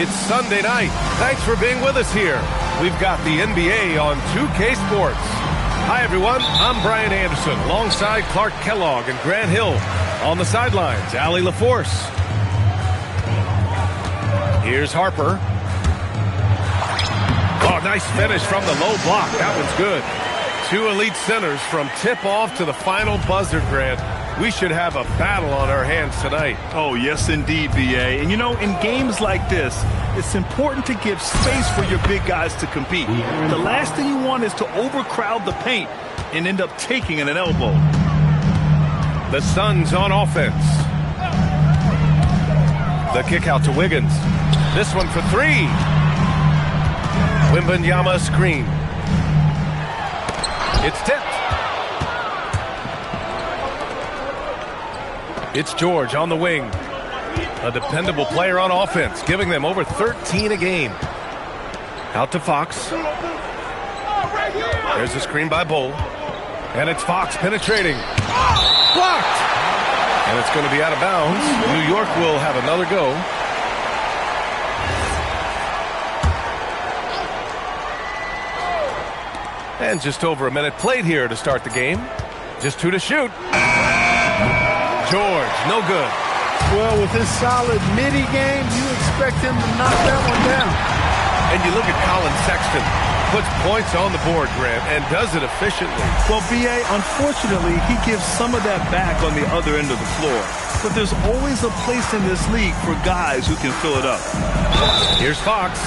It's Sunday night. Thanks for being with us here. We've got the NBA on 2K Sports. Hi, everyone. I'm Brian Anderson, alongside Clark Kellogg and Grant Hill. On the sidelines, Allie LaForce. Here's Harper. Oh, nice finish from the low block. That one's good. Two elite centers from tip-off to the final buzzer, Grant. We should have a battle on our hands tonight. Oh, yes, indeed, B.A. And, you know, in games like this, it's important to give space for your big guys to compete. The last thing you want is to overcrowd the paint and end up taking an elbow. The Suns on offense. The kick out to Wiggins. This one for three. Wembanyama screen. It's tipped. It's George on the wing. A dependable player on offense, giving them over 13 a game. Out to Fox. There's a screen by Bull. And it's Fox penetrating. Blocked! And it's going to be out of bounds. New York will have another go. And just over a minute played here to start the game. Just two to shoot. George, no good. Well, with his solid midi game, you expect him to knock that one down. And you look at Colin Sexton, puts points on the board, Grant, and does it efficiently. Well, B.A., unfortunately, he gives some of that back on the other end of the floor. But there's always a place in this league for guys who can fill it up. Here's Fox.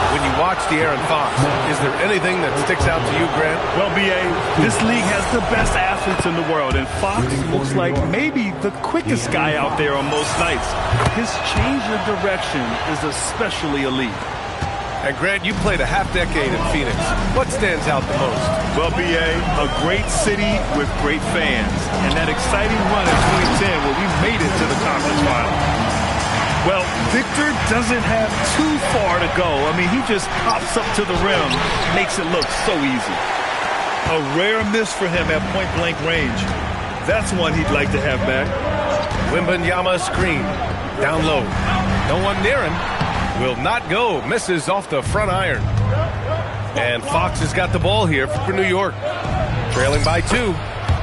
When you watch De'Aaron Fox, is there anything that sticks out to you, Grant? Well, B.A., this league has the best athletes in the world, and Fox looks like maybe the quickest guy out there on most nights. His change of direction is especially elite. And Grant, you played a half-decade in Phoenix. What stands out the most? Well, B.A., a great city with great fans. And that exciting run in 2010 where we made it to the conference final. Well, Victor doesn't have too far to go. I mean, he just pops up to the rim, makes it look so easy. A rare miss for him at point-blank range. That's one he'd like to have back. Wembanyama screen. Down low. No one near him. Will not go. Misses off the front iron. And Fox has got the ball here for New York. Trailing by two.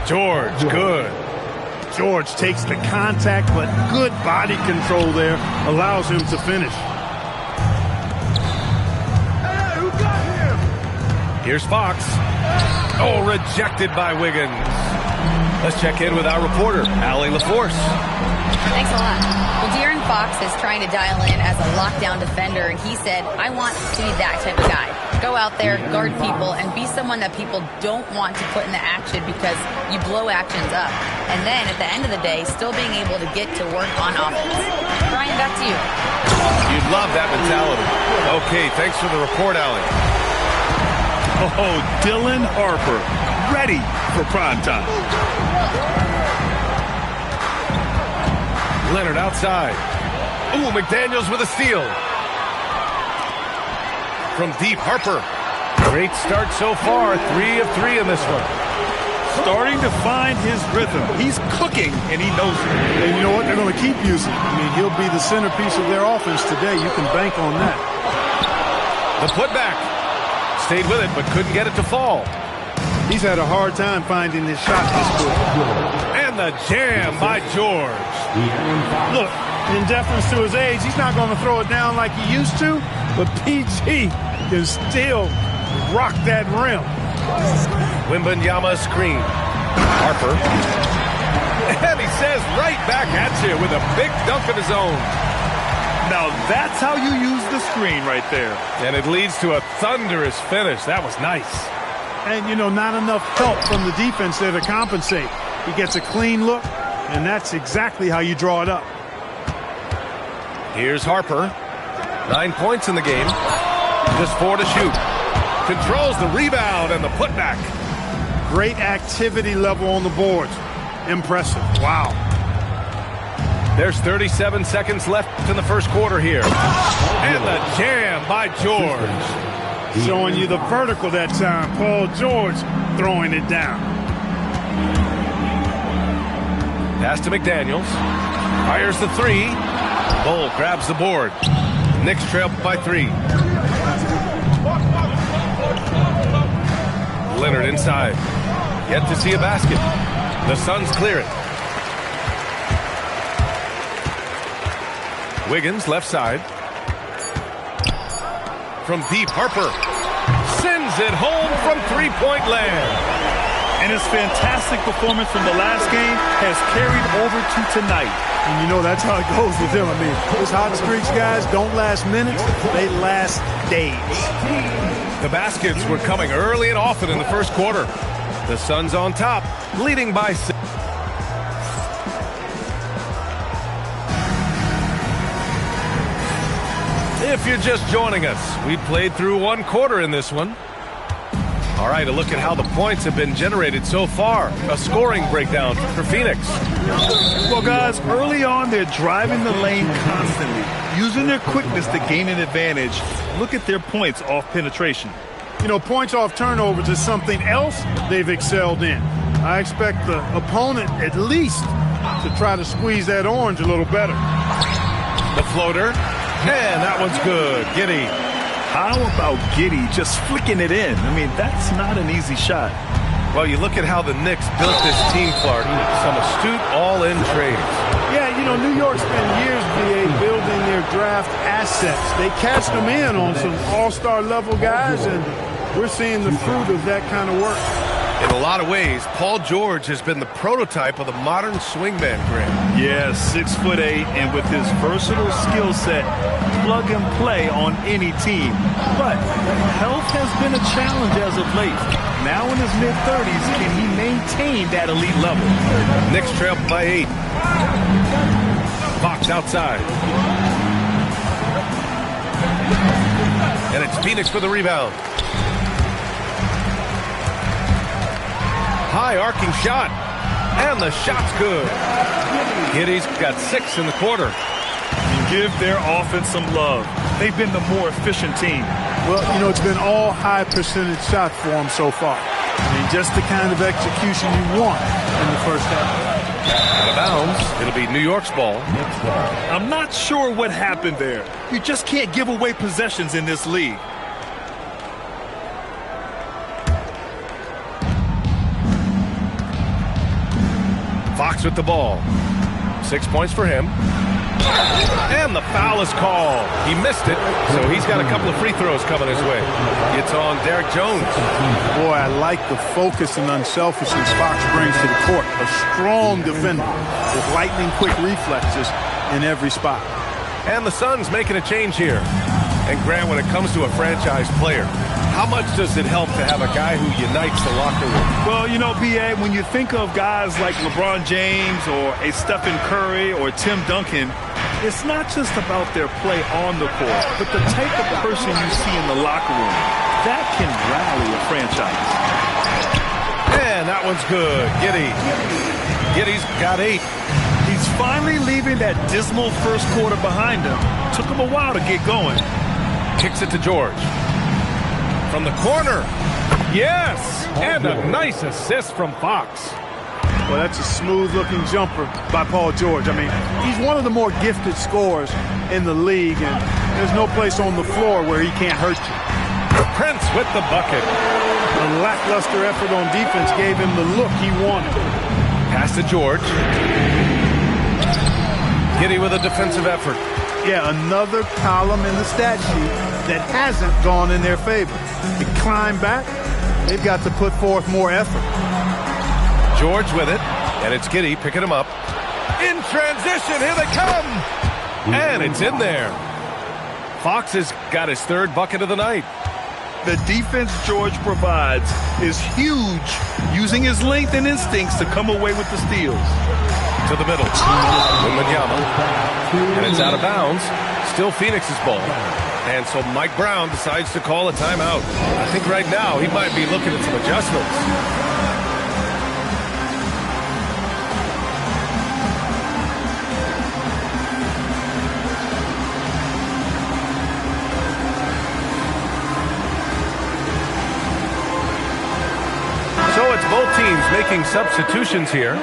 George, good. George takes the contact, but good body control there allows him to finish. Hey, who got him? Here's Fox. Oh, rejected by Wiggins. Let's check in with our reporter, Allie LaForce. Thanks a lot. Well, De'Aaron Fox is trying to dial in as a lockdown defender, and he said, I want to be that type of guy. Go out there, guard people, and be someone that people don't want to put in the action because you blow actions up. And then, at the end of the day, still being able to get to work on offense. Brian, back to you. You'd love that mentality. Okay, thanks for the report, Allie. Oh, Dylan Harper, ready for prime time. Leonard outside. Ooh, McDaniels with a steal. From deep, Harper. Great start so far. 3 of 3 in this one. Starting to find his rhythm. He's cooking, and he knows it. And you know what? They're going to keep using him. I mean, he'll be the centerpiece of their offense today. You can bank on that. The putback. Stayed with it, but couldn't get it to fall. He's had a hard time finding his shot this quarter. And the jam by George. Look, in deference to his age, he's not going to throw it down like he used to, but PG can still rock that rim. Wembanyama screen. Harper. And he says right back at you with a big dunk of his own. Now that's how you use the screen right there. And it leads to a thunderous finish. That was nice. And, you know, not enough help from the defense there to compensate. He gets a clean look, and that's exactly how you draw it up. Here's Harper. 9 points in the game. Just 4 to shoot. Controls the rebound and the putback. Great activity level on the boards. Impressive. Wow. There's 37 seconds left in the first quarter here. And the jam by George. Showing you the vertical that time. Paul George throwing it down. Pass to McDaniels. Fires the three. Bull grabs the board. Knicks trail by 3. Leonard inside. Yet to see a basket. The Suns clear it. Wiggins left side. From deep, Harper sends it home from three-point land. And his fantastic performance from the last game has carried over to tonight. And you know that's how it goes with him. I mean, those hot streaks, guys, don't last minutes. They last days. The baskets were coming early and often in the first quarter. The Suns on top, leading by 6. If you're just joining us, we played through one quarter in this one. All right, a look at how the points have been generated so far. A scoring breakdown for Phoenix. Well, guys, early on, they're driving the lane constantly, using their quickness to gain an advantage. Look at their points off penetration. You know, points off turnovers is something else they've excelled in. I expect the opponent at least to try to squeeze that orange a little better. The floater, and that one's good. Giddey. How about Giddey just flicking it in? I mean, that's not an easy shot. Well, you look at how the Knicks built this team, Clark. Some astute all-in trades. Yeah, you know, New York spent years, VA, building their draft assets. They cashed them in on some all-star level guys, and we're seeing the fruit of that kind of work. In a lot of ways, Paul George has been the prototype of the modern swingman, Graham. Yeah, 6'8", and with his versatile skill set, plug and play on any team. But health has been a challenge as of late. Now in his mid-30s, can he maintain that elite level? Knicks trail by 8. Fox outside. And it's Phoenix for the rebound. High arcing shot. And the shot's good. Giddey's got 6 in the quarter. Give their offense some love. They've been the more efficient team. Well, you know, it's been all high percentage shots for them so far. I mean, just the kind of execution you want in the first half. Out of bounds. It'll be New York's ball. I'm not sure what happened there. You just can't give away possessions in this league. Fox with the ball. 6 points for him. And the foul is called. He missed it, so he's got a couple of free throws coming his way. It's on Derek Jones. Boy, I like the focus and unselfishness Fox brings to the court. A strong defender with lightning-quick reflexes in every spot. And the Suns making a change here. And Grant, when it comes to a franchise player, how much does it help to have a guy who unites the locker room? Well, you know, B.A., when you think of guys like LeBron James or a Stephen Curry or Tim Duncan, it's not just about their play on the court, but the type of person you see in the locker room. That can rally a franchise. And that one's good. Giddey's got 8. He's finally leaving that dismal first quarter behind him. Took him a while to get going. Kicks it to George. From the corner. Yes! And a nice assist from Fox. Well, that's a smooth-looking jumper by Paul George. I mean, he's one of the more gifted scorers in the league, and there's no place on the floor where he can't hurt you. Prince with the bucket. A lackluster effort on defense gave him the look he wanted. Pass to George. Giddey with a defensive effort. Yeah, another column in the stat sheet that hasn't gone in their favor. To climb back, they've got to put forth more effort. George with it, and it's Giddey picking him up. In transition, here they come! And it's in there. Fox has got his 3rd bucket of the night. The defense George provides is huge, using his length and instincts to come away with the steals. To the middle. Wembanyama. And it's out of bounds. Still Phoenix's ball. And so Mike Brown decides to call a timeout. I think right now he might be looking at some adjustments. So it's both teams making substitutions here.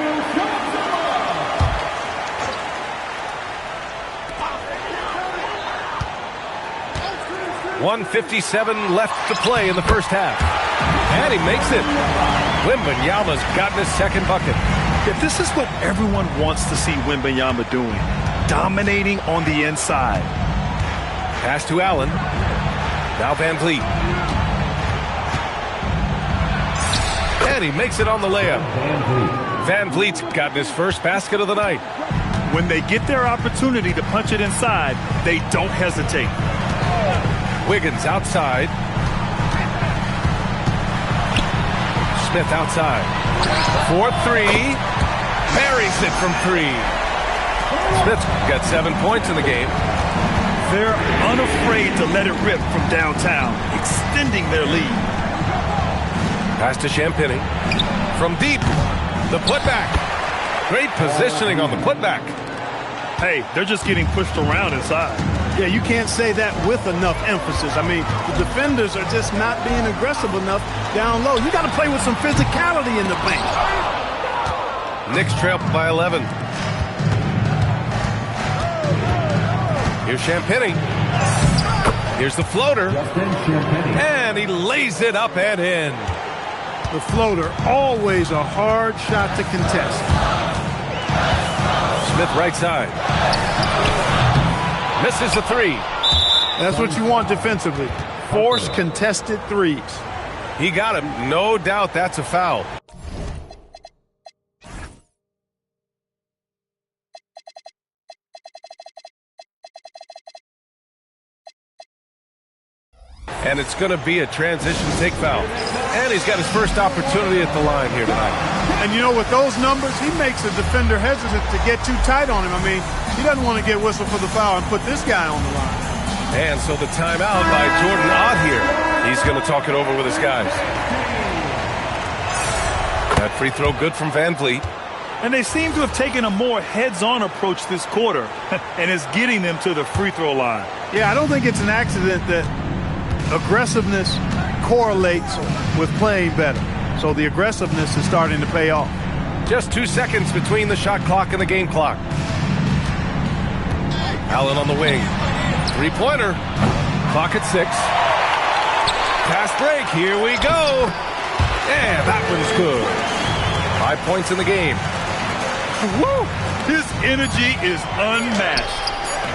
1:57 left to play in the first half. And he makes it. Wembanyama's gotten his second bucket. Yeah, this is what everyone wants to see Wembanyama doing. Dominating on the inside. Pass to Allen. Now Van Vliet. And he makes it on the layup. Van Vliet's gotten his first basket of the night. When they get their opportunity to punch it inside, they don't hesitate. Wiggins outside. Smith outside. 4-3. Buries it from 3. Smith's got 7 points in the game. They're unafraid to let it rip from downtown, extending their lead. Pass to Champagnie. From deep. The putback. Great positioning on the putback. Hey, they're just getting pushed around inside. Yeah, you can't say that with enough emphasis. I mean, the defenders are just not being aggressive enough down low. You got to play with some physicality in the paint. Knicks trail by 11. Here's Champagnie. Here's the floater. And he lays it up and in. The floater, always a hard shot to contest. Smith right side. Misses the 3. That's what you want defensively. Force contested threes. He got him. No doubt that's a foul. And it's going to be a transition take foul. And he's got his first opportunity at the line here tonight. And, you know, with those numbers, he makes the defender hesitant to get too tight on him. I mean, he doesn't want to get whistled for the foul and put this guy on the line. And so the timeout by Jordan Ott here. He's going to talk it over with his guys. That free throw good from Van Vliet. And they seem to have taken a more heads-on approach this quarter. And it's getting them to the free throw line. Yeah, I don't think it's an accident that aggressiveness correlates with playing better. So the aggressiveness is starting to pay off. Just 2 seconds between the shot clock and the game clock. Allen on the wing. Three-pointer. Clock at 6. Fast break. Here we go. And that one's good. 5 points in the game. Woo! His energy is unmatched.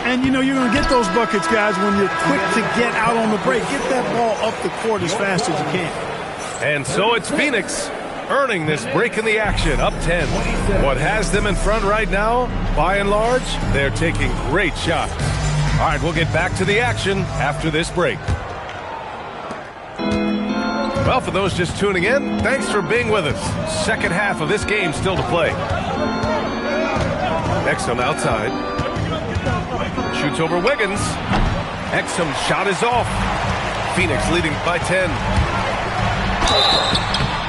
And, you know, you're going to get those buckets, guys, when you're quick to get out on the break. Get that ball up the court as fast as you can. And so it's Phoenix earning this break in the action, up 10. What has them in front right now, by and large, they're taking great shots. All right, we'll get back to the action after this break. Well, for those just tuning in, thanks for being with us. Second half of this game still to play. Exum outside. Shoots over Wiggins. Exum's shot is off. Phoenix leading by 10.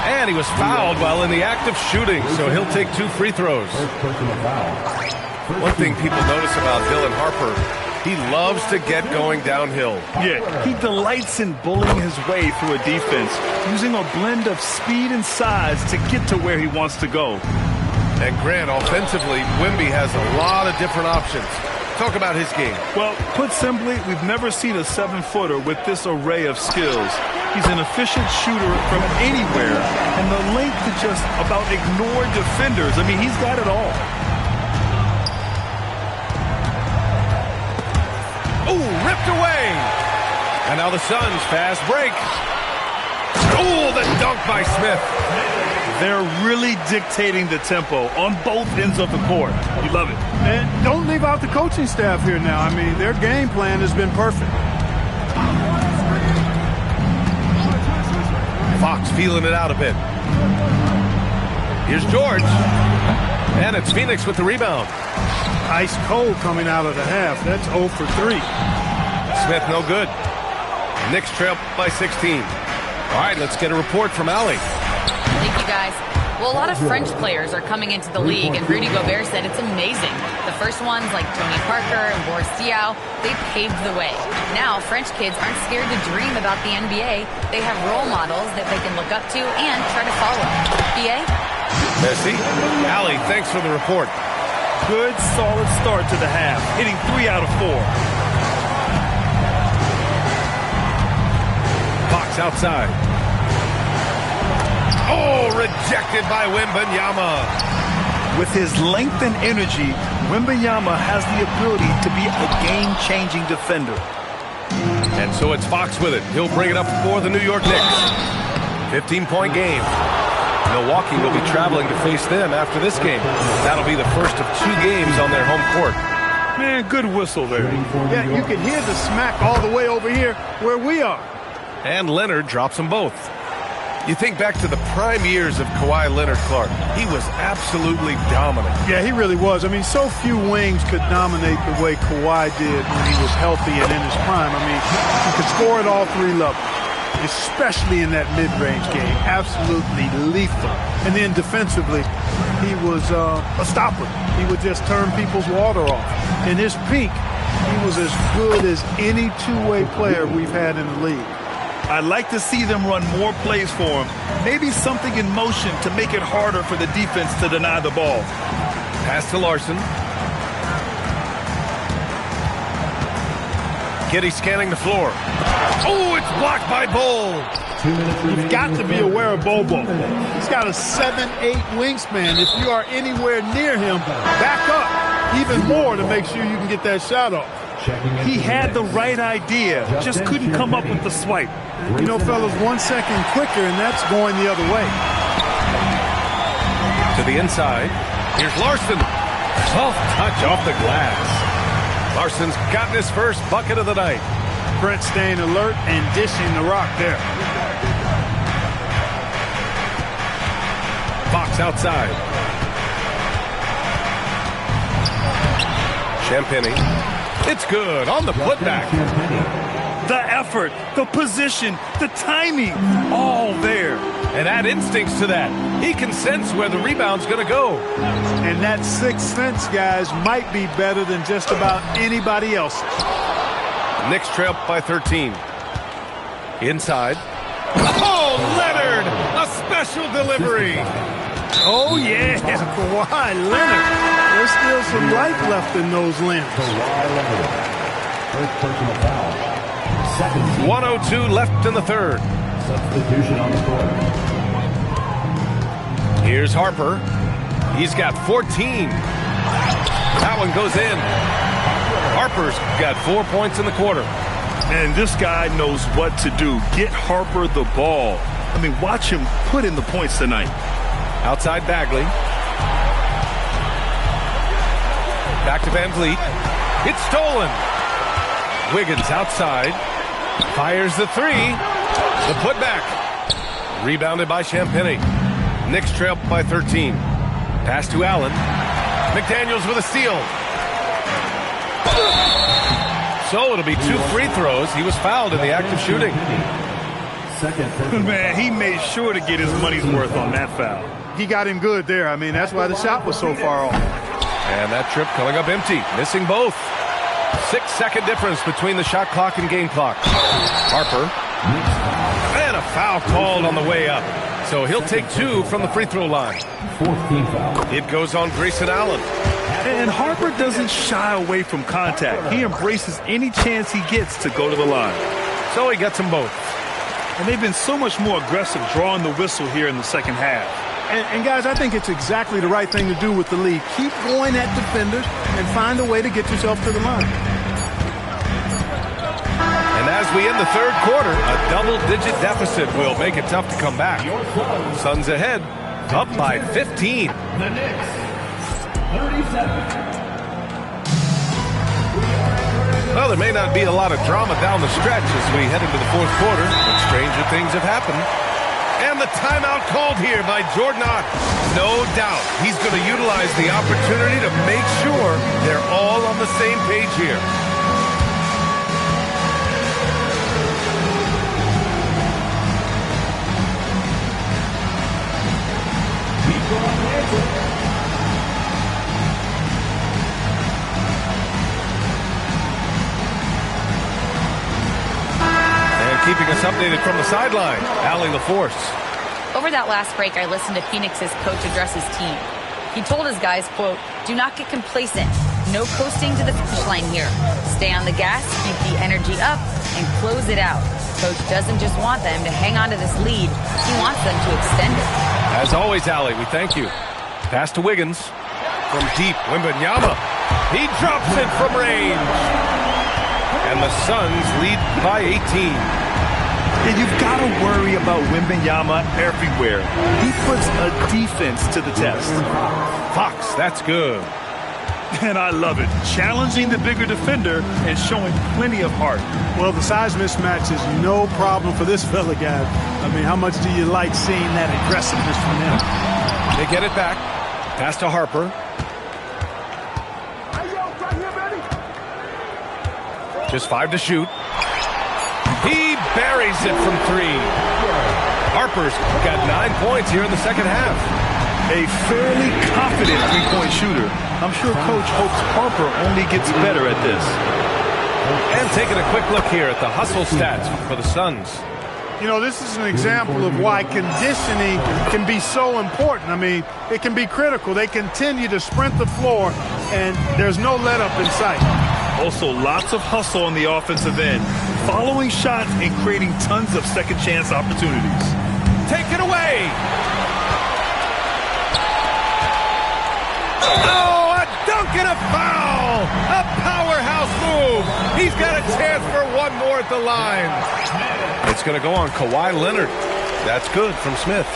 And he was fouled while in the act of shooting, so he'll take 2 free throws. One thing people notice about Dylan Harper, he loves to get going downhill. Yeah, he delights in bullying his way through a defense, using a blend of speed and size to get to where he wants to go. And Grant, offensively, Wemby has a lot of different options. Talk about his game. Well, put simply, we've never seen a 7-footer with this array of skills. He's an efficient shooter from anywhere, and the length to just about ignore defenders. I mean, he's got it all. Ooh, ripped away. And now the Suns fast break. Ooh, the dunk by Smith. They're really dictating the tempo on both ends of the court. You love it. And don't leave out the coaching staff here now. I mean, their game plan has been perfect. Fox feeling it out a bit. Here's George. And it's Phoenix with the rebound. Ice cold coming out of the half. That's 0 for 3. Smith no good. Knicks trail by 16. All right, let's get a report from Allie. Thank you, guys. Well, a lot of French players are coming into the league, and Rudy Gobert said it's amazing. The first ones, like Tony Parker and Boris Diaw, they paved the way. Now, French kids aren't scared to dream about the NBA. They have role models that they can look up to and try to follow. BA? Merci. Allie, thanks for the report. Good, solid start to the half, hitting 3 out of 4. Fox outside. Oh, rejected by Wembanyama. With his length and energy, Wembanyama has the ability to be a game-changing defender. And so it's Fox with it. He'll bring it up for the New York Knicks. 15-point game. Milwaukee will be traveling to face them after this game. That'll be the first of 2 games on their home court. Man, good whistle there. Yeah, you can hear the smack all the way over here where we are. And Leonard drops them both. You think back to the prime years of Kawhi Leonard, Clark. He was absolutely dominant. Yeah, he really was. I mean, so few wings could dominate the way Kawhi did when he was healthy and in his prime. I mean, he could score at all 3 levels, especially in that mid-range game. Absolutely lethal. And then defensively, he was a stopper. He would just turn people's water off. In his peak, he was as good as any two-way player we've had in the league. I'd like to see them run more plays for him. Maybe something in motion to make it harder for the defense to deny the ball. Pass to Larson. Giddey scanning the floor. Oh, it's blocked by Bol. You've got to be aware of Bobo. He's got a 7'8" wingspan. If you are anywhere near him, back up even more to make sure you can get that shot off. He had the right idea, just couldn't come up with the swipe. You know, fellas, 1 second quicker, and that's going the other way. To the inside. Here's Larson. Soft touch off the glass. Larson's gotten his first bucket of the night. Brent staying alert and dishing the rock there. Fox outside. Champagnie. It's good on the putback. The effort, the position, the timing, all there. And add instincts to that. He can sense where the rebound's going to go. And that sixth sense, guys, might be better than just about anybody else's. Knicks trail by 13. Inside. Oh, Leonard! A special delivery. Oh, yeah, Kawhi Leonard. There's still some life left in those limbs. 1:02 left in the third. Substitution on the court. Here's Harper. He's got 14. That one goes in. Harper's got 4 points in the quarter. And this guy knows what to do. Get Harper the ball. I mean, watch him put in the points tonight. Outside Bagley. Back to Van Vliet. It's stolen. Wiggins outside. Fires the 3. The putback. Rebounded by Champagnie. Knicks trail by 13. Pass to Allen. McDaniels with a steal. So it'll be 2 free throws. He was fouled in the act of shooting. Man, he made sure to get his money's worth on that foul. He got him good there. I mean, that's why the shot was so far off. And that trip coming up empty. Missing both. 6-second difference between the shot clock and game clock. Harper. And a foul called on the way up. So he'll take 2 from the free throw line. It goes on Grayson Allen. And Harper doesn't shy away from contact. He embraces any chance he gets to go to the line. So he gets them both. And they've been so much more aggressive drawing the whistle here in the second half. And guys, I think it's exactly the right thing to do with the league. Keep going at defenders and find a way to get yourself to the line. And as we end the third quarter, a double-digit deficit will make it tough to come back. Suns ahead, up by 15. The Knicks, 37. Well, there may not be a lot of drama down the stretch as we head into the fourth quarter, but stranger things have happened. And the timeout called here by Jordan Ott. No doubt he's going to utilize the opportunity to make sure they're all on the same page here. Keeping us updated from the sideline, Allie LaForce. Over that last break, I listened to Phoenix's coach address his team. He told his guys, quote, "Do not get complacent. No coasting to the finish line here. Stay on the gas, keep the energy up, and close it out. Coach doesn't just want them to hang on to this lead. He wants them to extend it. As always, Allie, we thank you. Pass to Wiggins. From deep, Wembanyama. He drops it from range. And the Suns lead by 18. And you've got to worry about Wembanyama everywhere. He puts a defense to the test. Fox, that's good. And I love it. Challenging the bigger defender and showing plenty of heart. Well, the size mismatch is no problem for this fella, guys. I mean, how much do you like seeing that aggressiveness from him? They get it back. Pass to Harper. Just 5 to shoot. He buries it from 3. Harper's got 9 points here in the second half. A fairly confident three-point shooter. I'm sure Coach hopes Harper only gets better at this. And taking a quick look here at the hustle stats for the Suns. You know, this is an example of why conditioning can be so important. I mean, it can be critical. They continue to sprint the floor, and there's no let-up in sight. Also, lots of hustle on the offensive end, following shots and creating tons of second-chance opportunities. Take it away! Oh, a dunk and a foul! A powerhouse move! He's got a chance for one more at the line. It's going to go on Kawhi Leonard. That's good from Smith.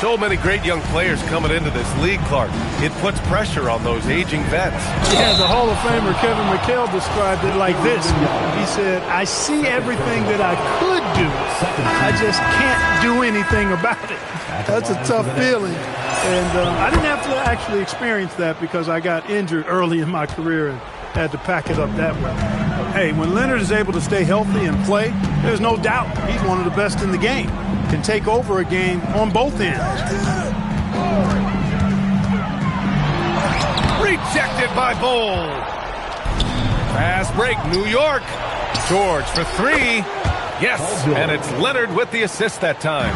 So many great young players coming into this league, Clark. It puts pressure on those aging vets. Yeah, the Hall of Famer Kevin McHale described it like this. He said, I see everything that I could do. I just can't do anything about it. That's a tough feeling. And I didn't have to actually experience that because I got injured early in my career and had to pack it up that way. Hey, when Leonard is able to stay healthy and play, there's no doubt he's one of the best in the game. Can take over a game on both ends. Rejected by Bol. Fast break, New York. George for 3. Yes, and it's Leonard with the assist that time.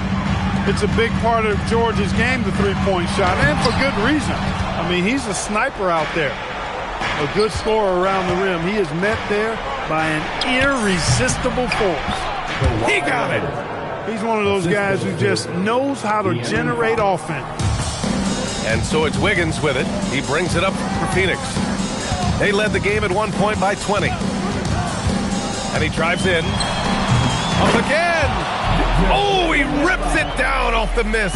It's a big part of George's game, the three-point shot, and for good reason. I mean, he's a sniper out there. A good scorer around the rim. He is met there by an irresistible force. He got it. He's one of those guys who just knows how to generate offense. And so it's Wiggins with it. He brings it up for Phoenix. They led the game at one point by 20. And he drives in. Up again. Oh, he rips it down off the miss.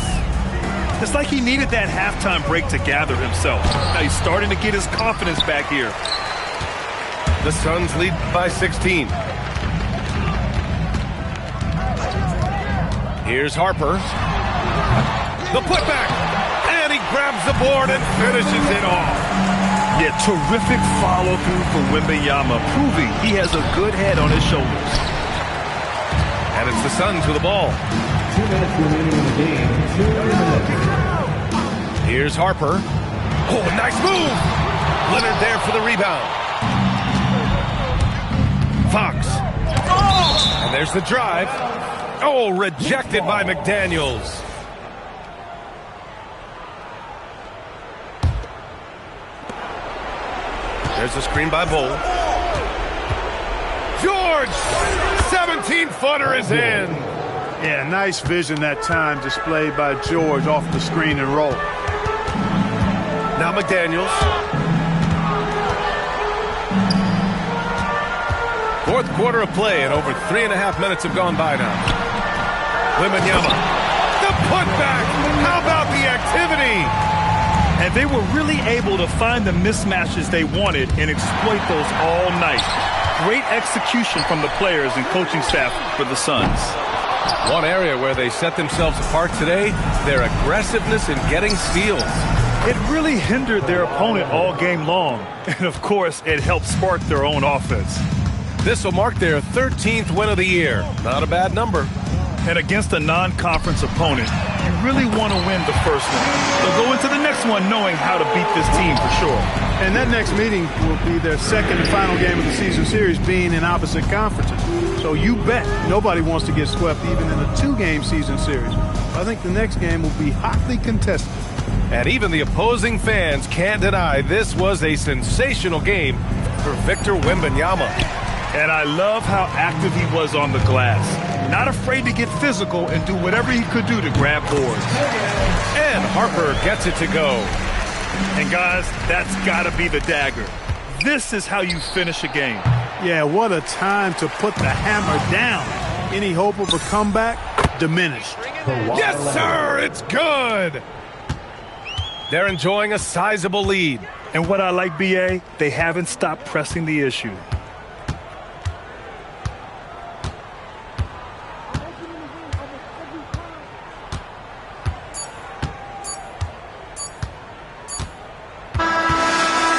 It's like he needed that halftime break to gather himself. Now he's starting to get his confidence back here. The Suns lead by 16. Here's Harper. The putback. And he grabs the board and finishes it off. Yeah, terrific follow-through for Wembanyama, proving he has a good head on his shoulders. And it's the Suns with the ball. 2 minutes remaining in the game. 2 minutes. Here's Harper. Oh, nice move. Leonard there for the rebound. Fox. And there's the drive. Oh, rejected by McDaniels. There's the screen by Bol. George! 17-footer is in. Yeah, nice vision that time displayed by George off the screen and roll. Now McDaniels. Fourth quarter of play, and over 3.5 minutes have gone by now. Wembanyama. The putback. How about the activity? And they were really able to find the mismatches they wanted and exploit those all night. Great execution from the players and coaching staff for the Suns. One area where they set themselves apart today, their aggressiveness in getting steals. It really hindered their opponent all game long. And, of course, it helped spark their own offense. This will mark their 13th win of the year. Not a bad number. And against a non-conference opponent, you really want to win the first one. They'll go into the next one knowing how to beat this team for sure. And that next meeting will be their second and final game of the season series, being in opposite conferences. So you bet nobody wants to get swept even in a 2-game season series. I think the next game will be hotly contested. And even the opposing fans can't deny this was a sensational game for Victor Wembanyama. And I love how active he was on the glass. Not afraid to get physical and do whatever he could do to grab boards. And Harper gets it to go. And guys, that's got to be the dagger. This is how you finish a game. Yeah, what a time to put the hammer down. Any hope of a comeback? Diminished. Yes, sir, it's good. They're enjoying a sizable lead. And what I like, BA, they haven't stopped pressing the issue.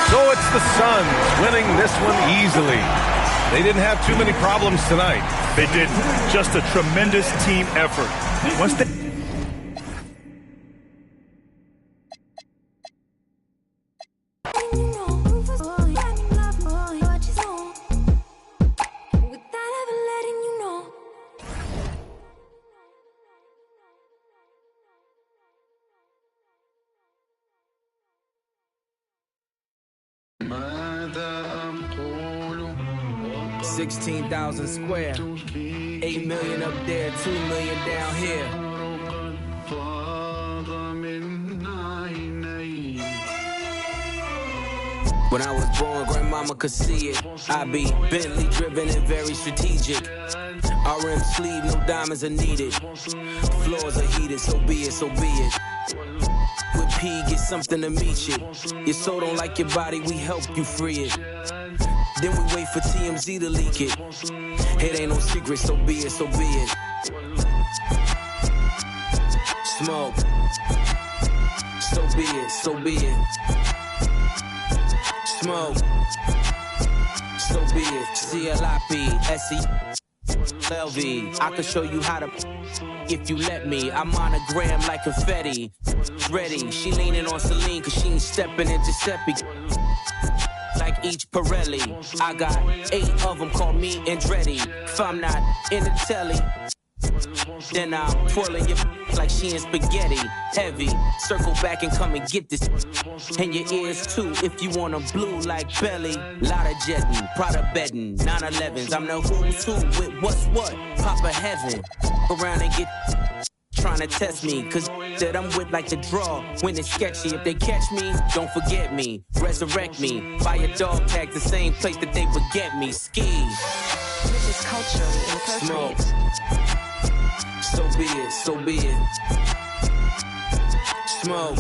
So it's the Suns winning this one easily. They didn't have too many problems tonight. They didn't. Just a tremendous team effort. Once they... $16,000 square, 8 million up there, 2 million down here. When I was born, grandmama could see it. I be Bentley driven and very strategic. RM sleeve, no diamonds are needed. Floors are heated, so be it, so be it. With P, get something to meet you. Your soul don't like your body, we help you free it. Then we wait for TMZ to leak it. It ain't no secret, so be it, so be it. Smoke. So be it, so be it. Smoke. So be it. CLIP, SE, I can show you how to if you let me. I'm monogram like confetti. Ready, she leaning on Celine cause she ain't stepping in Giuseppe. Like each Pirelli, I got 8 of them, call me Andretti. If I'm not in the telly, then I'm twirling your like she in spaghetti. Heavy, circle back and come and get this. And your ears too, if you want 'em blue like belly. Lot of jetting, Prada bedding, 911s. I'm the who's who with what's what. Papa heaven, around and get trying to test me, cause that I'm with like the draw. When it's sketchy, if they catch me, don't forget me. Resurrect me, buy a dog tag the same place that they would get me. Ski. This is culturally inappropriate. So be it, so be it. Smoke.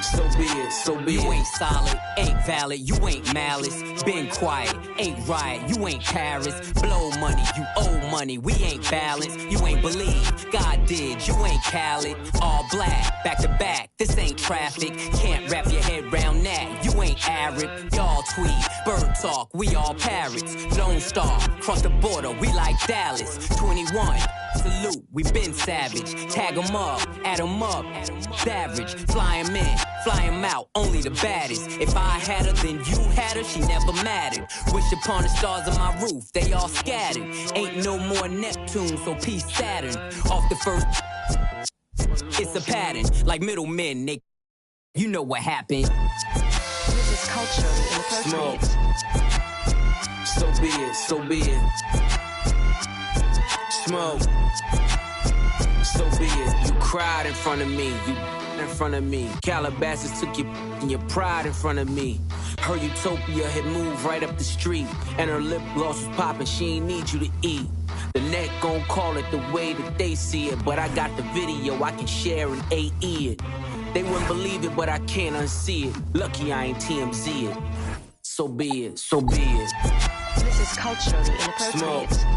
So be it, so be it. You ain't solid, ain't valid, you ain't malice. Been quiet, ain't riot, you ain't Paris. Blow money, you owe money, we ain't balanced. You ain't believe, God did, you ain't Khaled. All black, back to back, this ain't traffic. Can't wrap your head round that, you ain't Arab. Y'all tweet, bird talk, we all parrots. Lone Star, cross the border, we like Dallas. 21, salute, we been savage. Tag 'em up, add 'em up. Savage, fly 'em in, fly 'em out, only the baddest. If I had her, then you had her, she never mattered. Wish upon the stars on my roof, they all scattered. Ain't no more Neptune, so peace Saturn. Off the first, it's a pattern, like middlemen, they, you know what happened. This is culturally inappropriate. So be it, so be it. Smoke. So be it. You cried in front of me, you in front of me. Calabasas took your pride in front of me. Her utopia had moved right up the street, and her lip gloss was popping, she ain't need you to eat. The net gon' call it the way that they see it, but I got the video I can share and AE it. They wouldn't believe it, but I can't unsee it. Lucky I ain't TMZ it. So be it, so be it. This is culturally inappropriate. Smoke.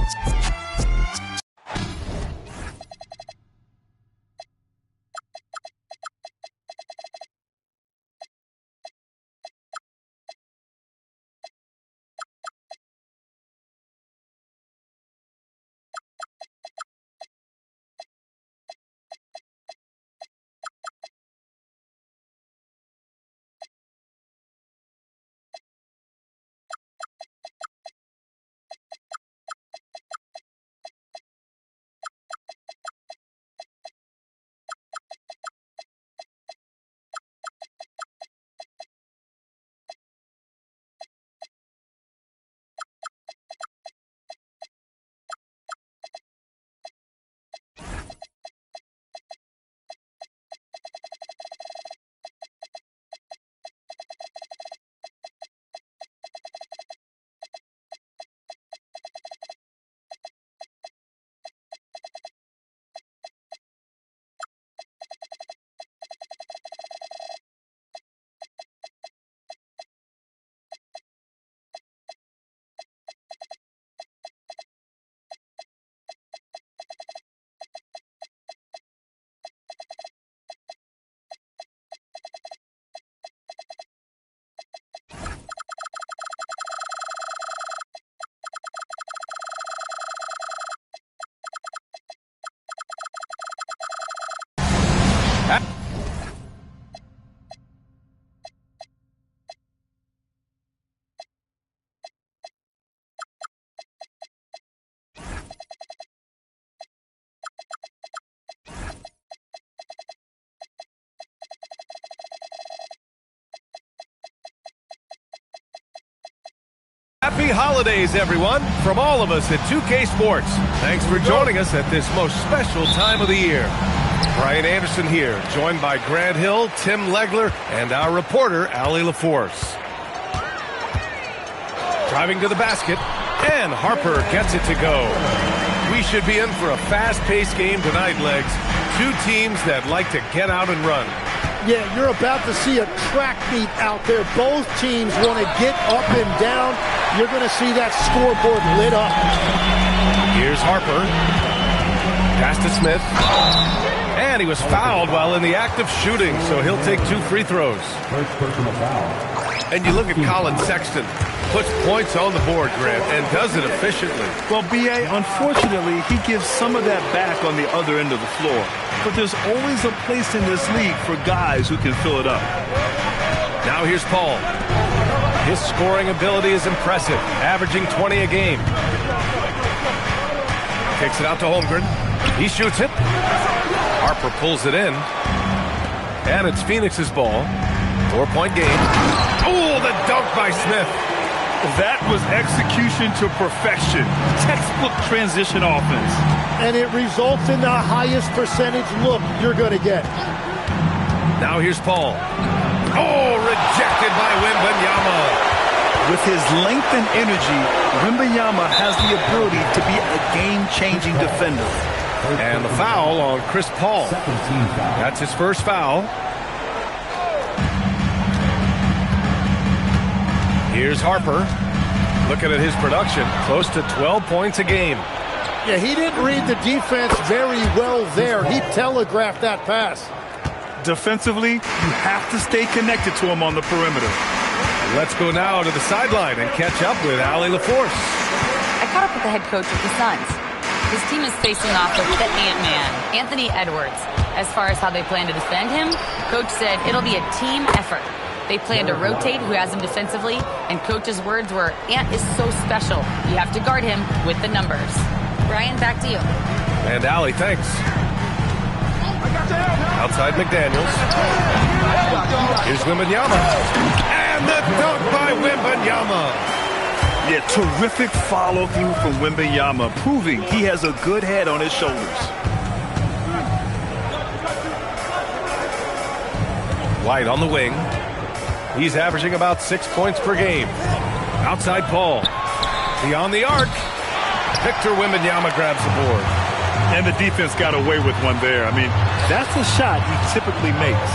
holidays, everyone, from all of us at 2K Sports. Thanks for joining us at this most special time of the year. Brian Anderson here, joined by Grant Hill, Tim Legler, and our reporter, Allie LaForce. Driving to the basket, and Harper gets it to go. We should be in for a fast-paced game tonight, Legs. Two teams that like to get out and run. Yeah, you're about to see a track meet out there. Both teams want to get up and down. You're going to see that scoreboard lit up. Here's Harper. Pass to Smith. And he was fouled while in the act of shooting, so he'll take 2 free throws. First personal foul. And you look at Colin Sexton. Puts points on the board, Grant, and does it efficiently. Well, B.A., unfortunately, he gives some of that back on the other end of the floor. But there's always a place in this league for guys who can fill it up. Now here's Paul. His scoring ability is impressive, averaging 20 a game. Kicks it out to Holmgren. He shoots it. Harper pulls it in. And it's Phoenix's ball. 4-point game. Oh, the dunk by Smith. That was execution to perfection. Textbook transition offense. And it results in the highest percentage look you're going to get. Now here's Paul. Oh, rejected by Wembanyama. With his length and energy, Wembanyama has the ability to be a game-changing defender. And the foul on Chris Paul. That's his first foul. Here's Harper. Looking at his production, close to 12 points a game. Yeah, he didn't read the defense very well there. He telegraphed that pass. Defensively, you have to stay connected to him on the perimeter. Let's go now to the sideline and catch up with Allie LaForce. I caught up with the head coach of the Suns. His team is facing off with the Ant-Man, Anthony Edwards. As far as how they plan to defend him, Coach said it'll be a team effort. They plan to rotate who has him defensively, and Coach's words were, Ant is so special. You have to guard him with the numbers. Brian, back to you. And Allie, thanks. Outside McDaniels. Here's Wembanyama. And the dunk by Wembanyama. Yeah, terrific follow-through from Wembanyama, proving he has a good head on his shoulders. White on the wing. He's averaging about 6 points per game. Outside Paul. Beyond the arc. Victor Wembanyama grabs the board. And the defense got away with one there. I mean, that's a shot he typically makes.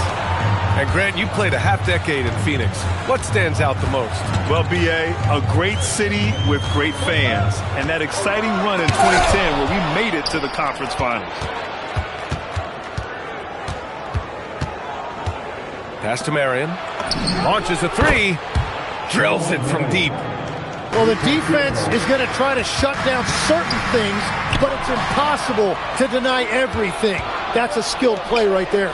And Grant, you played a half-decade in Phoenix. What stands out the most? Well, B.A., a great city with great fans. And that exciting run in 2010 where we made it to the conference finals. Pass to Marion. Launches a three. Drills it from deep. Well, the defense is going to try to shut down certain things, but it's impossible to deny everything. That's a skilled play right there.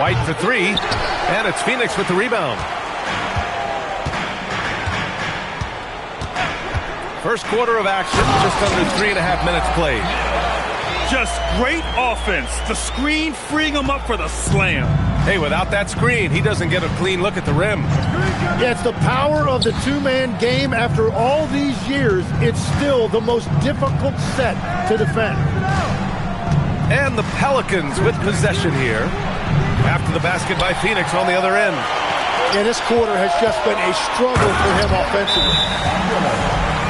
White for three. And it's Phoenix with the rebound. First quarter of action, just under 3.5 minutes played. Just great offense. The screen freeing him up for the slam. Hey, without that screen, he doesn't get a clean look at the rim. Yeah, it's the power of the two-man game. After all these years, it's still the most difficult set to defend. And the Pelicans with possession here. After the basket by Phoenix on the other end. Yeah, this quarter has just been a struggle for him offensively.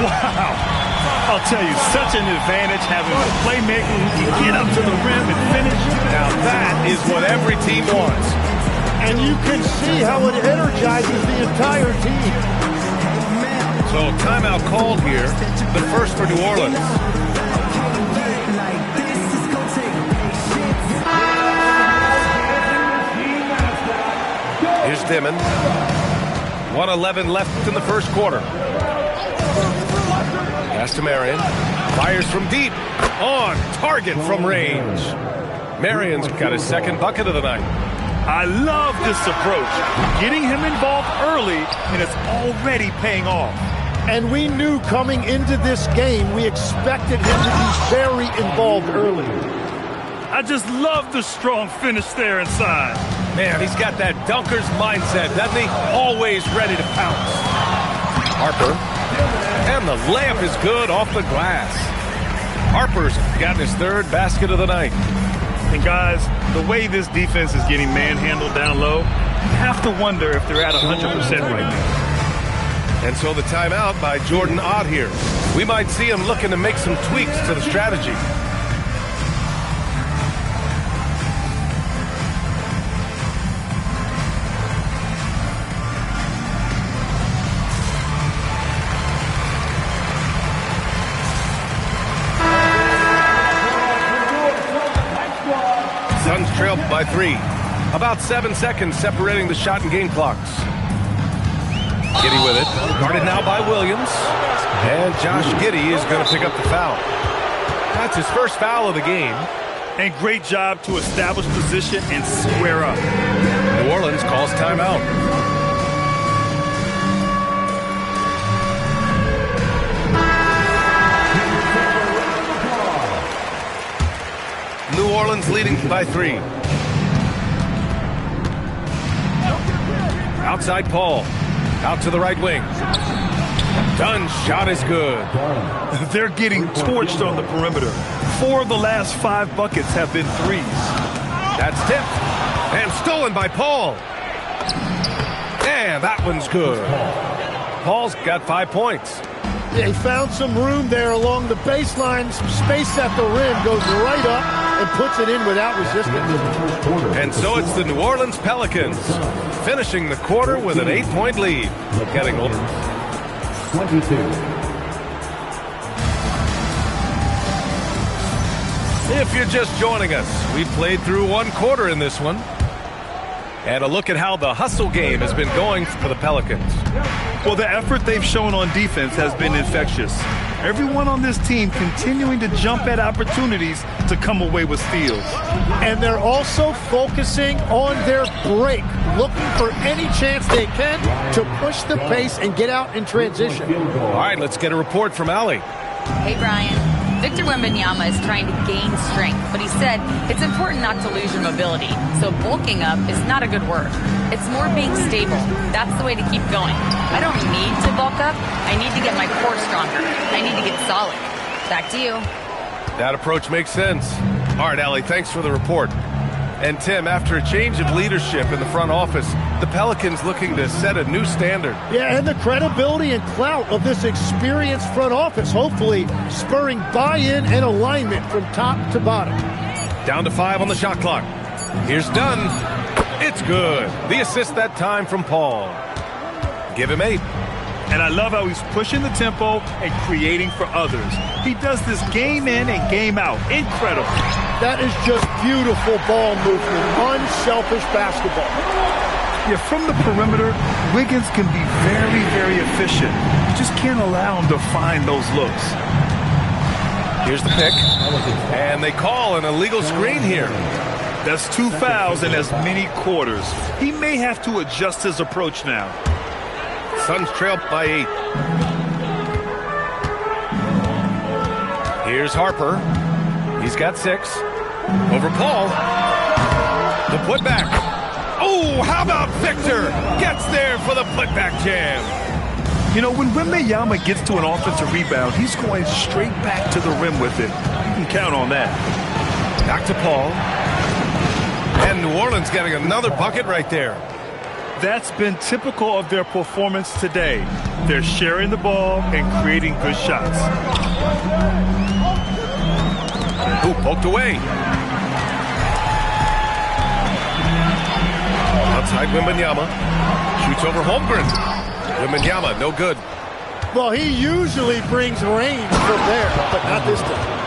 Wow. I'll tell you, such an advantage having a playmaker who can get up to the rim and finish. Now that is what every team wants. And you can see how it energizes the entire team. So timeout called here, the first for New Orleans. Here's Dimon. 1:11 left in the first quarter. Pass to Marion. Fires from deep. On target from range. Marion's got his second bucket of the night. I love this approach. Getting him involved early, and it's already paying off. And we knew coming into this game, we expected him to be very involved early. I just love the strong finish there inside. Man, he's got that dunker's mindset, doesn't he? Always ready to pounce. Harper And the layup is good off the glass. Harper's gotten his third basket of the night. And guys, the way this defense is getting manhandled down low, you have to wonder if they're at 100% right now. And so the timeout by Jordan Ott here. We might see him looking to make some tweaks to the strategy. Suns trail by 3. About 7 seconds separating the shot and game clocks. Giddey with it. Guarded now by Williams. And Josh Giddey is going to pick up the foul. That's his first foul of the game. And great job to establish position and square up. New Orleans calls timeout. New Orleans leading by 3. Outside Paul. Out to the right wing. Dunn's shot is good. They're getting torched on the perimeter. 4 of the last 5 buckets have been threes. That's tipped. And stolen by Paul. And that one's good. Paul's got 5 points. Yeah, he found some room there along the baseline, some space at the rim, goes right up and puts it in without resistance. And so it's the New Orleans Pelicans finishing the quarter with an 8-point lead. Getting 22. If you're just joining us, we played through 1 quarter in this one. And a look at how the hustle game has been going for the Pelicans. Well, the effort they've shown on defense has been infectious. Everyone on this team continuing to jump at opportunities to come away with steals. And they're also focusing on their break, looking for any chance they can to push the pace and get out in transition. All right, let's get a report from Allie. Hey, Brian. Victor Wembanyama is trying to gain strength, but he said it's important not to lose your mobility. So bulking up is not a good word. It's more being stable. That's the way to keep going. I don't need to bulk up. I need to get my core stronger. I need to get solid. Back to you. That approach makes sense. All right, Allie, thanks for the report. And Tim, after a change of leadership in the front office, the Pelicans looking to set a new standard. Yeah, and the credibility and clout of this experienced front office, hopefully spurring buy-in and alignment from top to bottom. Down to 5 on the shot clock. Here's Dunn. It's good. The assist that time from Paul. Give him 8. And I love how he's pushing the tempo and creating for others. He does this game in and game out. Incredible. That is just beautiful ball movement, unselfish basketball. Yeah, from the perimeter, Wiggins can be very, very efficient. You just can't allow him to find those looks. Here's the pick. And they call an illegal screen here. That's 2 fouls in as many quarters. He may have to adjust his approach now. Suns trail by 8. Here's Harper. He's got 6. Over Paul. The putback. Oh, how about Victor? Gets there for the putback jam. You know, when Wembanyama gets to an offensive rebound, he's going straight back to the rim with it. You can count on that. Back to Paul. And New Orleans getting another bucket right there. That's been typical of their performance today. They're sharing the ball and creating good shots. Ooh, poked away. Outside Wembanyama. Shoots over Holmgren. Wembanyama, no good. Well, he usually brings range from there, but not this time.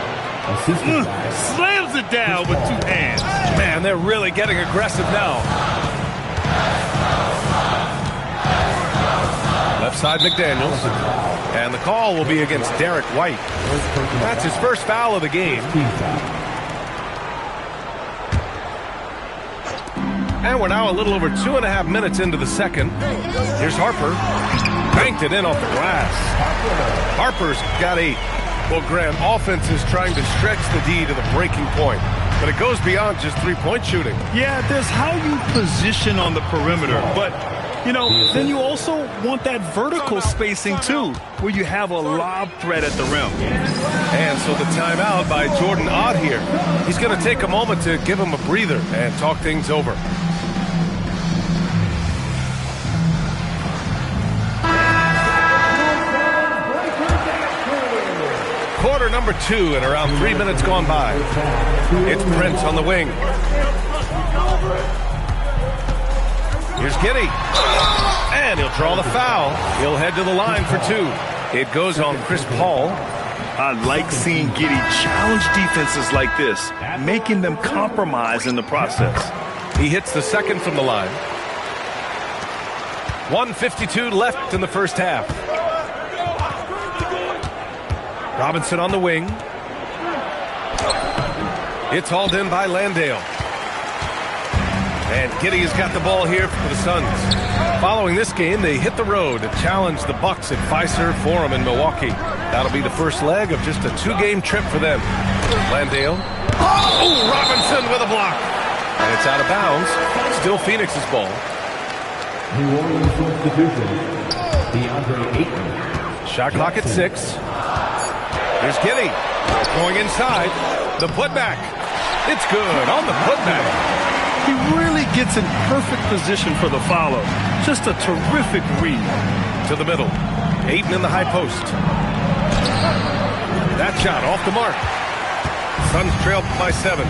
Slams it down with 2 hands. Man, they're really getting aggressive now. Left side McDaniels. And the call will be against Derek White. That's his first foul of the game. And we're now a little over 2.5 minutes into the second. Here's Harper. Banked it in off the glass. Harper's got 8. Well, Graham, offense is trying to stretch the D to the breaking point. But it goes beyond just 3-point shooting. Yeah, there's how you position on the perimeter. But You know, then you also want that vertical spacing too, where you have a lob threat at the rim. And so the timeout by Jordan Ott here. He's going to take a moment to give him a breather and talk things over. Quarter number 2 and around 3 minutes gone by. It's Prince on the wing. Here's Giddey. And he'll draw the foul. He'll head to the line for 2. It goes on Chris Paul. I like seeing Giddey challenge defenses like this, making them compromise in the process. He hits the second from the line. 1:52 left in the first half. Robinson on the wing. It's hauled in by Landale. And Giddey has got the ball here for the Suns. Following this game, they hit the road to challenge the Bucks at Fiserv Forum in Milwaukee. That'll be the first leg of just a 2-game trip for them. Landale. Oh, Robinson with a block. And it's out of bounds. Still Phoenix's ball. New Orleans substitution, DeAndre Ayton. Shot clock at 6. Here's Giddey. Going inside. The putback. It's good on the putback. He really gets in perfect position for the follow. Just a terrific read. To the middle. Ayton in the high post. That shot off the mark. Suns trail by 7.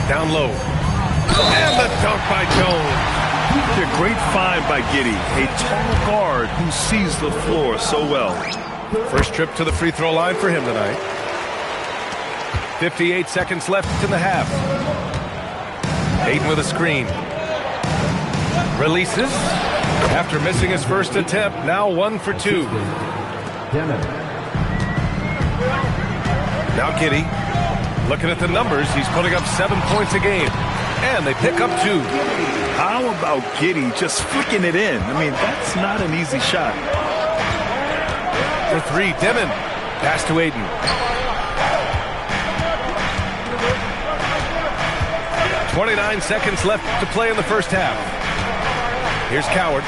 Down low. And the dunk by Jones. A great find by Giddey. A tall guard who sees the floor so well. First trip to the free throw line for him tonight. 58 seconds left in the half. Ayton with a screen. Releases. After missing his first attempt, now 1 for 2. Now Giddey. Looking at the numbers, he's putting up 7 points a game. And they pick up 2. How about Giddey just flicking it in? I mean, that's not an easy shot. For 3, Dimon. Pass to Ayton. .29 seconds left to play in the first half. Here's Coward.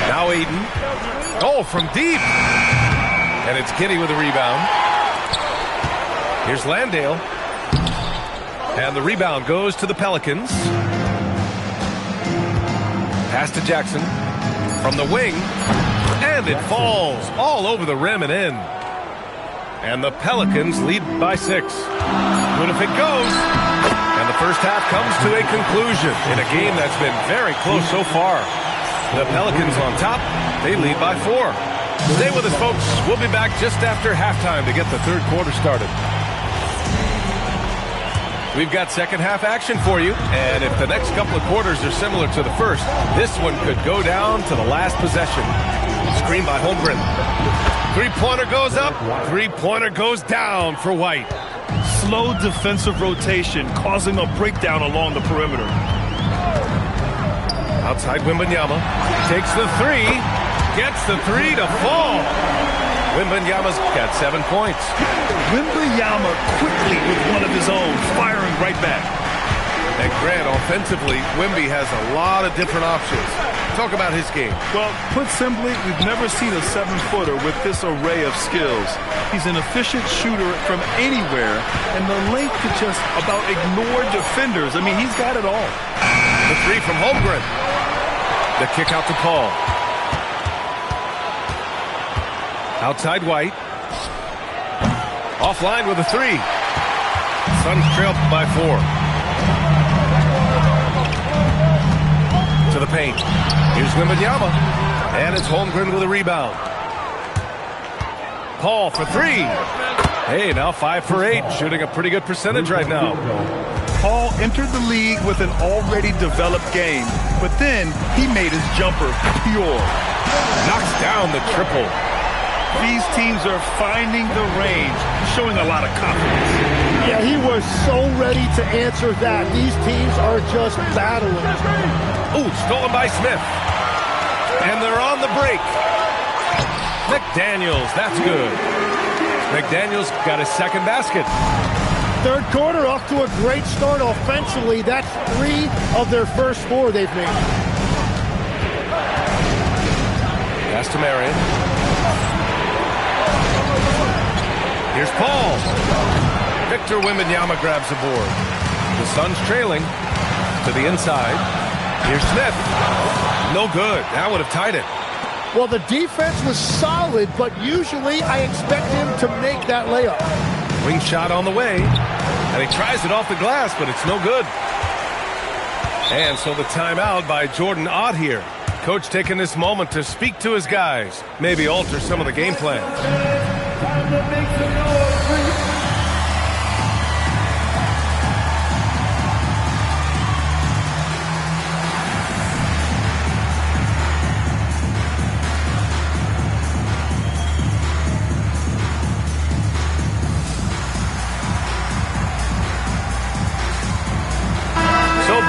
Now Ayton. Oh, from deep. And it's Giddey with a rebound. Here's Landale. And the rebound goes to the Pelicans. Pass to Jackson. From the wing. And it falls all over the rim and in. And the Pelicans lead by 6. Good if it goes. And the first half comes to a conclusion in a game that's been very close so far. The Pelicans on top. They lead by 4. Stay with us, folks. We'll be back just after halftime to get the third quarter started. We've got second half action for you. And if the next couple of quarters are similar to the first, this one could go down to the last possession. Screen by Holmgren. Three-pointer goes up. Three-pointer goes down for White. Slow defensive rotation causing a breakdown along the perimeter. Outside Wembanyama. Takes the 3. Gets the 3 to fall. Wembanyama's got 7 points. Wembanyama quickly with one of his own, firing right back. And Grant, offensively, Wemby has a lot of different options. Talk about his game. Well, put simply, we've never seen a 7-footer with this array of skills. He's an efficient shooter from anywhere, and the length could just about ignore defenders. I mean, he's got it all. The 3 from Holmgren. The kick out to Paul. Outside White. Offline with a 3. Suns trail by 4. To the paint. Here's Wembanyama. And it's Holmgren with a rebound. Paul for 3. Hey, now 5 for 8. Shooting a pretty good percentage right now. Paul entered the league with an already developed game, but then he made his jumper pure. Knocks down the triple. These teams are finding the range, showing a lot of confidence. Yeah, he was so ready to answer that. These teams are just battling. Ooh, stolen by Smith. And they're on the break. McDaniels, that's good. McDaniels got his second basket. Third quarter off to a great start offensively. That's 3 of their first 4 they've made. Pass to Marion. Here's Paul. Victor Wembanyama grabs the board. The Suns trailing to the inside. Here's Smith. No good. That would have tied it. Well, the defense was solid, but usually I expect him to make that layup. Wing shot on the way. And he tries it off the glass, but it's no good. And so the timeout by Jordan Ott here. Coach taking this moment to speak to his guys. Maybe alter some of the game plan. Time to make some noise.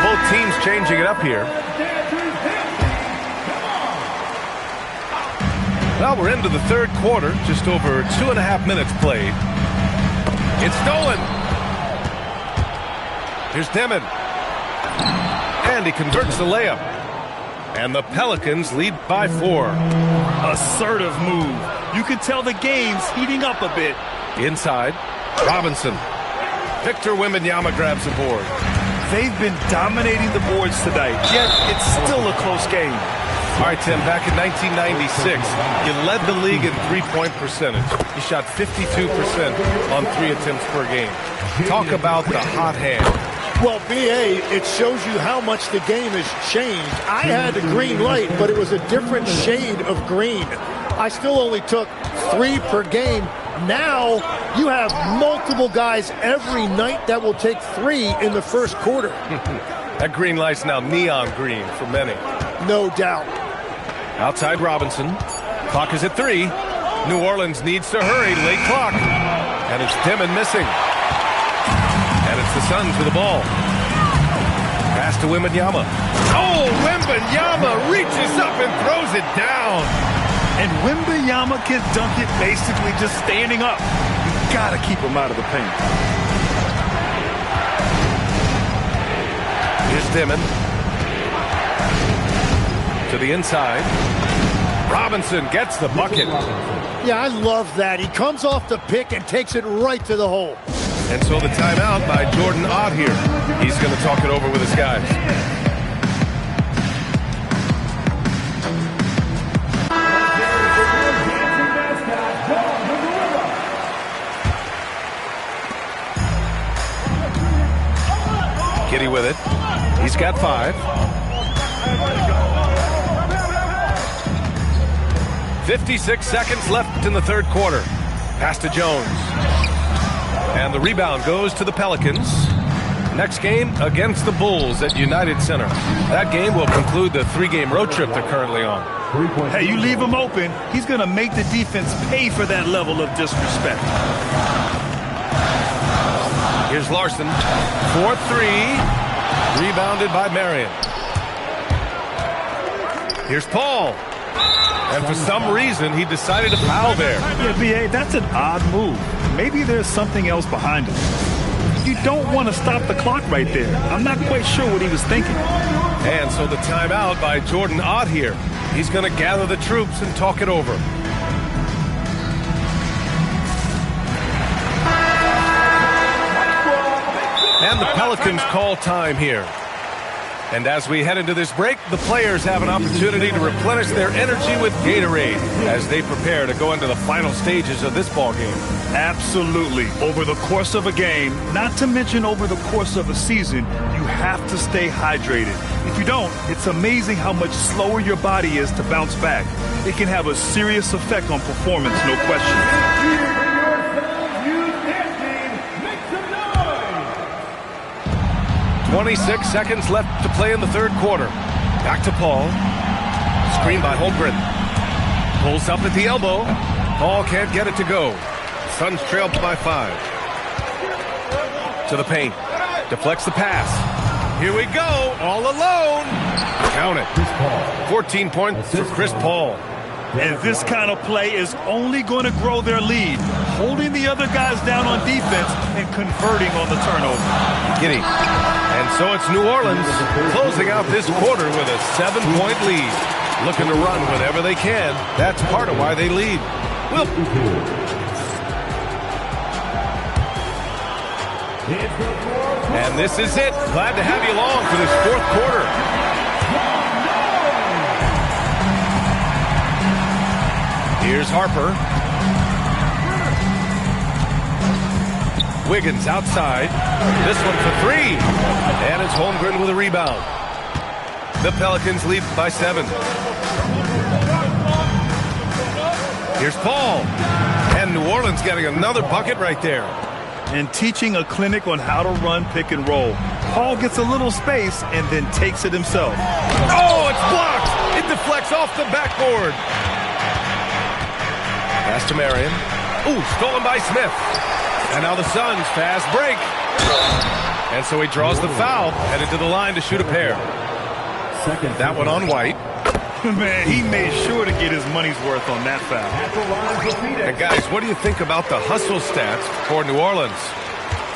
Both teams changing it up here. Well, we're into the third quarter, just over 2.5 minutes played. It's stolen. Here's Demon. And he converts the layup. And the Pelicans lead by 4. Assertive move. You can tell the game's heating up a bit. Inside, Robinson. Victor Wembanyama grabs the board. They've been dominating the boards tonight, yet it's still a close game. All right, Tim, back in 1996, you led the league in three-point percentage. You shot 52% on 3 attempts per game. Talk about the hot hand. Well, B.A., it shows you how much the game has changed. I had the green light, but it was a different shade of green. I still only took 3 per game. Now you have multiple guys every night that will take 3 in the first quarter. That green light's now neon green for many. No doubt. Outside Robinson. Clock is at 3. New Orleans needs to hurry. Late clock. And it's Demon missing. And it's the Suns with the ball. Pass to Wembanyama. Oh, Wembanyama reaches up and throws it down. And Wembanyama can dunk it basically just standing up. You gotta keep him out of the paint. Here's Demon. To the inside. Robinson gets the bucket. Yeah, I love that. He comes off the pick and takes it right to the hole. And so the timeout by Jordan Ott here. He's going to talk it over with his guys. Giddy with it. He's got 5. 56 seconds left in the third quarter. Pass to Jones. And the rebound goes to the Pelicans. Next game against the Bulls at United Center. That game will conclude the 3-game road trip they're currently on. Hey, you leave him open, he's going to make the defense pay for that level of disrespect. Here's Larson. 4-3. Rebounded by Marion. Here's Paul. And for some reason, he decided to foul there. Yeah, B.A., that's an odd move. Maybe there's something else behind it. You don't want to stop the clock right there. I'm not quite sure what he was thinking. And so the timeout by Jordan Ott here. He's going to gather the troops and talk it over. And the Pelicans call time here. And as we head into this break, the players have an opportunity to replenish their energy with Gatorade as they prepare to go into the final stages of this ball game. Absolutely. Over the course of a game, not to mention over the course of a season, you have to stay hydrated. If you don't, it's amazing how much slower your body is to bounce back. It can have a serious effect on performance, no question. 26 seconds left to play in the third quarter. Back to Paul. Screen by Holmgren. Pulls up at the elbow. Paul can't get it to go. Suns trail by 5. To the paint. Deflects the pass. Here we go. All alone. Count it. 14 points for Chris Paul. And this kind of play is only going to grow their lead. holding the other guys down on defense and converting on the turnover. Giddy. And so it's New Orleans closing out this quarter with a 7-point lead. Looking to run whenever they can. That's part of why they lead. And this is it. Glad to have you along for this fourth quarter. Here's Harper. Wiggins outside. This one for three. And it's Holmgren with a rebound. The Pelicans lead by 7. Here's Paul. And New Orleans getting another bucket right there. And teaching a clinic on how to run pick and roll. Paul gets a little space and then takes it himself. Oh, it's blocked. It deflects off the backboard. Pass to Marion. Ooh, stolen by Smith. And now the Suns fast break. And so he draws the foul, headed to the line to shoot a pair. That one on White. Man, he made sure to get his money's worth on that foul. And guys, what do you think about the hustle stats for New Orleans?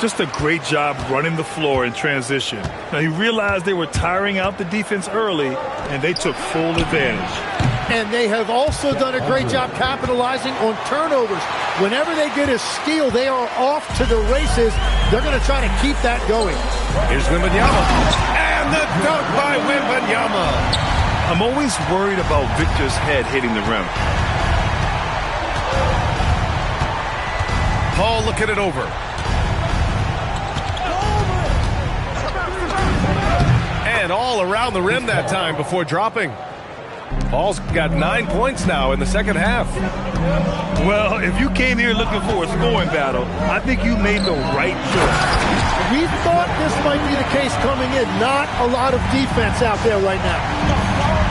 Just a great job running the floor in transition. Now, he realized they were tiring out the defense early, and they took full advantage. And they have also done a great job capitalizing on turnovers. Whenever they get a steal, they are off to the races. They're going to try to keep that going. Here's Wembanyama. And the dunk by Wembanyama. I'm always worried about Victor's head hitting the rim. Paul looking it over. And all around the rim that time before dropping. Paul's got 9 points now in the second half. Well, if you came here looking for a scoring battle, I think you made the right choice. We thought this might be the case coming in. Not a lot of defense out there right now.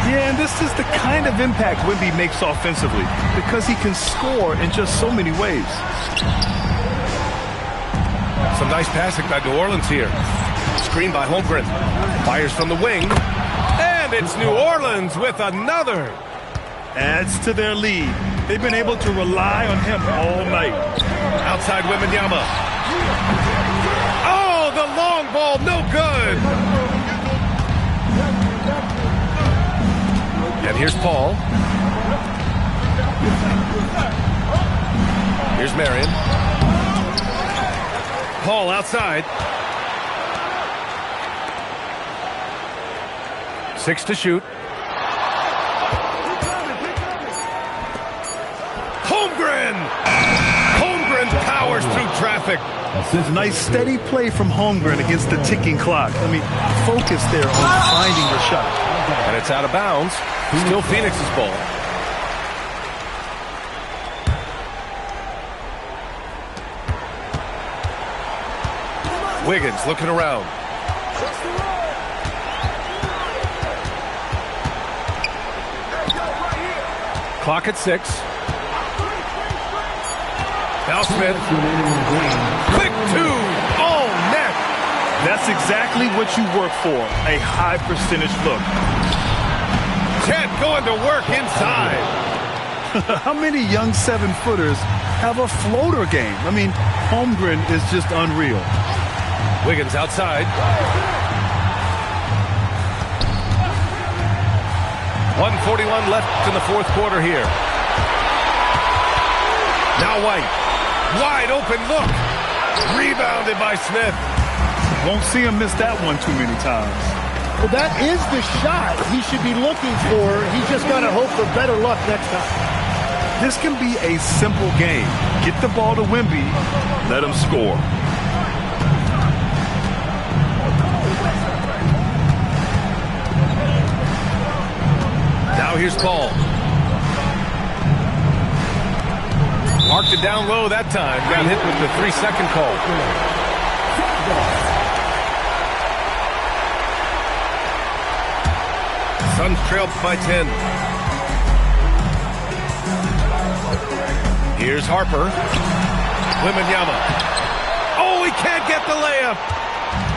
Yeah, and this is the kind of impact Wemby makes offensively because he can score in just so many ways. Some nice passing by New Orleans here. Screen by Holmgren. Fires from the wing. And it's New Orleans with another. Adds to their lead. They've been able to rely on him all night. Outside Wembanyama. Oh, the long ball, no good. And here's Paul. Here's Marion. Paul outside. 6 to shoot. Holmgren! Holmgren powers through traffic. Nice steady play from Holmgren against the ticking clock. I mean, focus there on finding the shot. And it's out of bounds. Still Phoenix's ball. Wiggins looking around. Clock at 6. Now Smith. Quick 2. Oh, net. That's exactly what you work for. A high percentage look. Chet going to work inside. How many young 7-footers have a floater game? I mean, Holmgren is just unreal. Wiggins outside. 1:41 left in the fourth quarter here. Now White. Wide open look. Rebounded by Smith. Won't see him miss that one too many times. Well, that is the shot he should be looking for. He's just got to hope for better luck next time. This can be a simple game. Get the ball to Wemby, let him score. Now here's Paul. Marked it down low that time. Got hit with the 3-second call. Suns trailed by 10. Here's Harper. Wembanyama. Oh, he can't get the layup.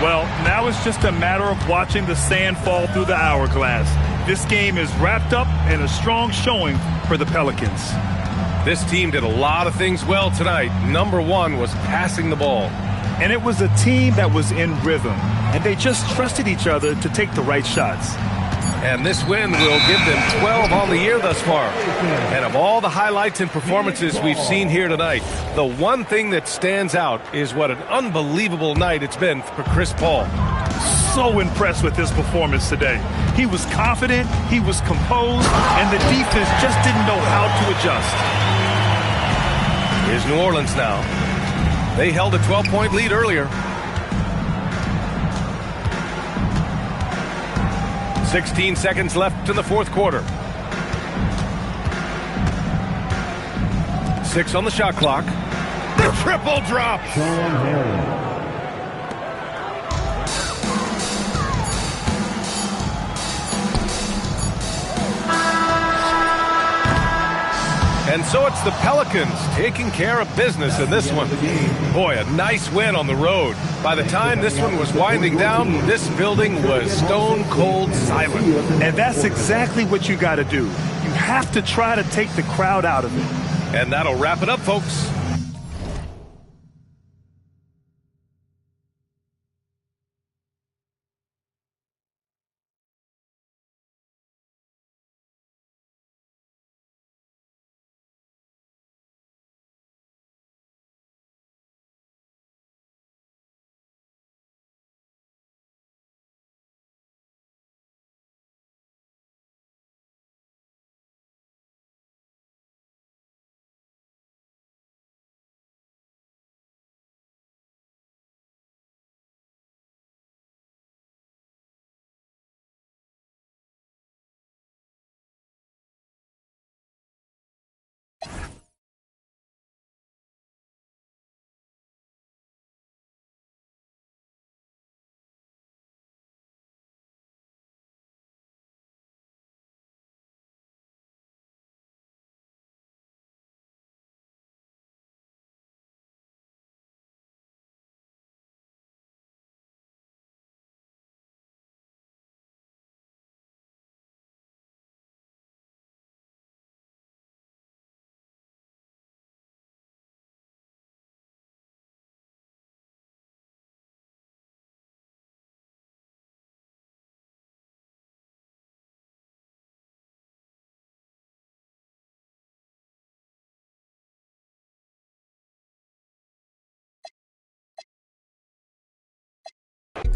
Well, now it's just a matter of watching the sand fall through the hourglass. This game is wrapped up in a strong showing for the Pelicans. This team did a lot of things well tonight. Number one was passing the ball. And it was a team that was in rhythm, and they just trusted each other to take the right shots. And this win will give them 12 on the year thus far. And of all the highlights and performances we've seen here tonight, the one thing that stands out is what an unbelievable night it's been for Chris Paul. So impressed with his performance today. He was confident, he was composed, and the defense just didn't know how to adjust. Here's New Orleans now. They held a 12-point lead earlier. 16 seconds left in the fourth quarter. 6 on the shot clock. The triple drop. And so it's the Pelicans taking care of business in this one. Boy, a nice win on the road. By the time this one was winding down, this building was stone cold silent. And that's exactly what you got to do. You have to try to take the crowd out of it. And that'll wrap it up, folks.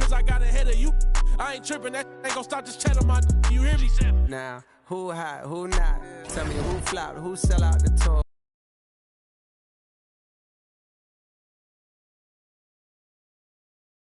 Cause I got ahead of you. I ain't tripping, that ain't gonna stop this chat on my. You hear me? Now, who hot, who not? Tell me who flopped, who sell out the tour.